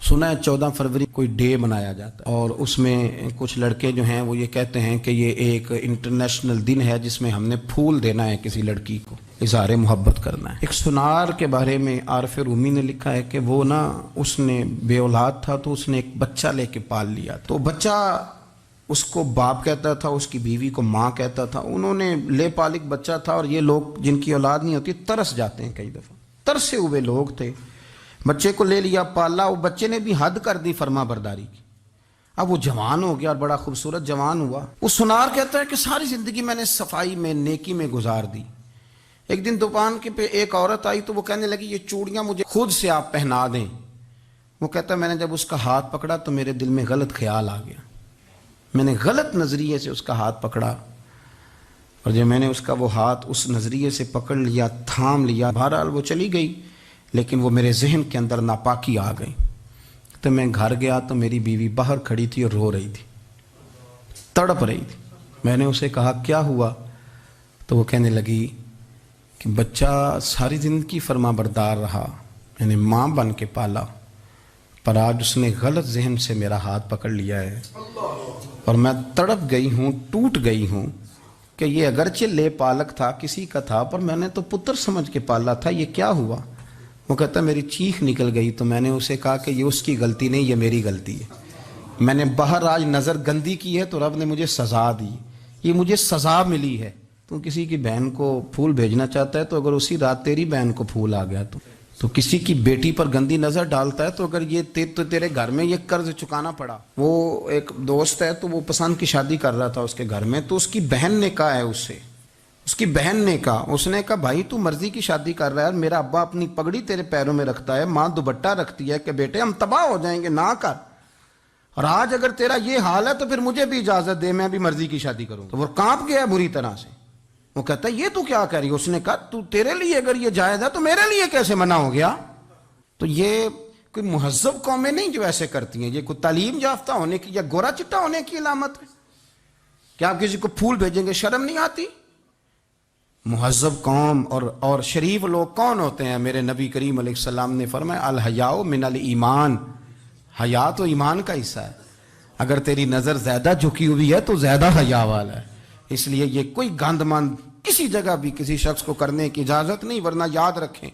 سنا ہے 14 فروری کوئی ڈے منایا جاتا ہے اور اس میں کچھ لڑکے جو ہیں وہ یہ کہتے ہیں کہ یہ ایک انٹرنیشنل دن ہے جس میں ہم نے پھول دینا ہے کسی لڑکی کو، اظہار محبت کرنا ہے۔ ایک سنار کے بارے میں عارف رومی نے لکھا ہے کہ وہ اس نے بے اولاد تھا تو اس نے ایک بچہ لے کے پال لیا، تو بچہ اس کو باپ کہتا تھا، اس کی بیوی کو ماں کہتا تھا۔ انہوں نے لے پالک بچہ تھا، اور یہ لوگ جن کی اولاد نہیں ہوتی ترس جاتے ہیں، کئی دفعہ ترسے ہوئے لوگ تھے، بچے کو لے لیا پالا، وہ بچے نے بھی حد کر دی فرما برداری کی۔ اب وہ جوان ہو گیا اور بڑا خوبصورت جوان ہوا۔ وہ سنار کہتا ہے کہ ساری زندگی میں نے صفائی میں نیکی میں گزار دی۔ ایک دن دکان کے پہ ایک عورت آئی تو وہ کہنے لگی یہ چوڑیاں مجھے خود سے آپ پہنا دیں۔ وہ کہتا ہے میں نے جب اس کا ہاتھ پکڑا تو میرے دل میں غلط خیال آ گیا، میں نے غلط نظریے سے اس کا ہاتھ پکڑا، اور جب میں نے اس کا وہ ہاتھ اس نظریے سے پکڑ لیا، تھام لیا، بہرحال وہ چلی گئی، لیکن وہ میرے ذہن کے اندر ناپاکی آ گئی۔ تو میں گھر گیا تو میری بیوی باہر کھڑی تھی اور رو رہی تھی، تڑپ رہی تھی۔ میں نے اسے کہا کیا ہوا؟ تو وہ کہنے لگی کہ بچہ ساری زندگی فرما بردار رہا، میں نے ماں بن کے پالا، پر آج اس نے غلط ذہن سے میرا ہاتھ پکڑ لیا ہے، اور میں تڑپ گئی ہوں، ٹوٹ گئی ہوں کہ یہ اگرچہ لے پالک تھا، کسی کا تھا، پر میں نے تو پتر سمجھ کے پالا تھا، یہ کیا ہوا؟ وہ کہتا میری چیخ نکل گئی، تو میں نے اسے کہا کہ یہ اس کی غلطی نہیں، یہ میری غلطی ہے۔ میں نے باہر آج نظر گندی کی ہے تو رب نے مجھے سزا دی، یہ مجھے سزا ملی ہے۔ تو کسی کی بہن کو پھول بھیجنا چاہتا ہے تو اگر اسی رات تیری بہن کو پھول آ گیا تو کسی کی بیٹی پر گندی نظر ڈالتا ہے تو اگر یہ تیرے گھر میں یہ قرض چکانا پڑا۔ وہ ایک دوست ہے تو وہ پسند کی شادی کر رہا تھا اس کے گھر میں، تو اس کی بہن نے کہا ہے اس سے، اس کی بہن نے کہا، اس نے کہا بھائی تو مرضی کی شادی کر رہا ہے، میرا ابا اپنی پگڑی تیرے پیروں میں رکھتا ہے، ماں دوپٹہ رکھتی ہے کہ بیٹے ہم تباہ ہو جائیں گے، نہ کر، اور آج اگر تیرا یہ حال ہے تو پھر مجھے بھی اجازت دے، میں بھی مرضی کی شادی کروں۔ تو وہ کانپ گیا بری طرح سے۔ وہ کہتا ہے یہ تو کیا کہہ رہی ہے؟ اس نے کہا تو تیرے لیے اگر یہ جائز ہے تو میرے لیے کیسے منع ہو گیا؟ تو یہ کوئی مہذب قومیں نہیں جو ایسے کرتی ہیں، یہ کوئی تعلیم یافتہ ہونے کی یا گورا چٹا ہونے کی علامت ہے؟ کیا آپ کسی کو پھول بھیجیں گے؟ شرم نہیں آتی؟ مہذب قوم اور شریف لوگ کون ہوتے ہیں؟ میرے نبی کریم علیہ السلام نے فرمایا الحیاء من الایمان، حیا تو ایمان کا حصہ ہے۔ اگر تیری نظر زیادہ جھکی ہوئی ہے تو زیادہ حیا والا ہے۔ اس لیے یہ کوئی گند مند کسی جگہ بھی کسی شخص کو کرنے کی اجازت نہیں، ورنہ یاد رکھیں،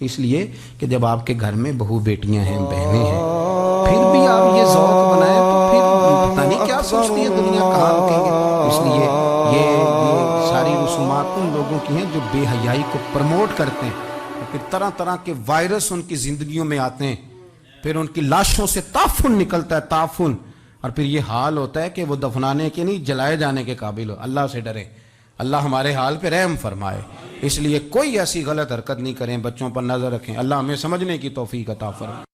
اس لیے کہ جب آپ کے گھر میں بہو بیٹیاں ہیں، بہنیں ہیں، پھر بھی آپ یہ ذوق بنائیں تو پھر پتہ نہیں کیا سوچتی ہے دنیا، کہاں رکیں گے۔ اس لیے یہ ساری رسومات ان لوگوں کی ہیں جو بے حیائی کو پروموٹ کرتے ہیں، اور پھر طرح طرح کے وائرس ان کی زندگیوں میں آتے ہیں، پھر ان کی لاشوں سے تعفن نکلتا ہے، تعفن، اور پھر یہ حال ہوتا ہے کہ وہ دفنانے کے نہیں جلائے جانے کے قابل ہو۔ اللہ سے ڈریں، اللہ ہمارے حال پہ رحم فرمائے۔ اس لیے کوئی ایسی غلط حرکت نہیں کریں، بچوں پر نظر رکھیں۔ اللہ ہمیں سمجھنے کی توفیق عطا فرمائے۔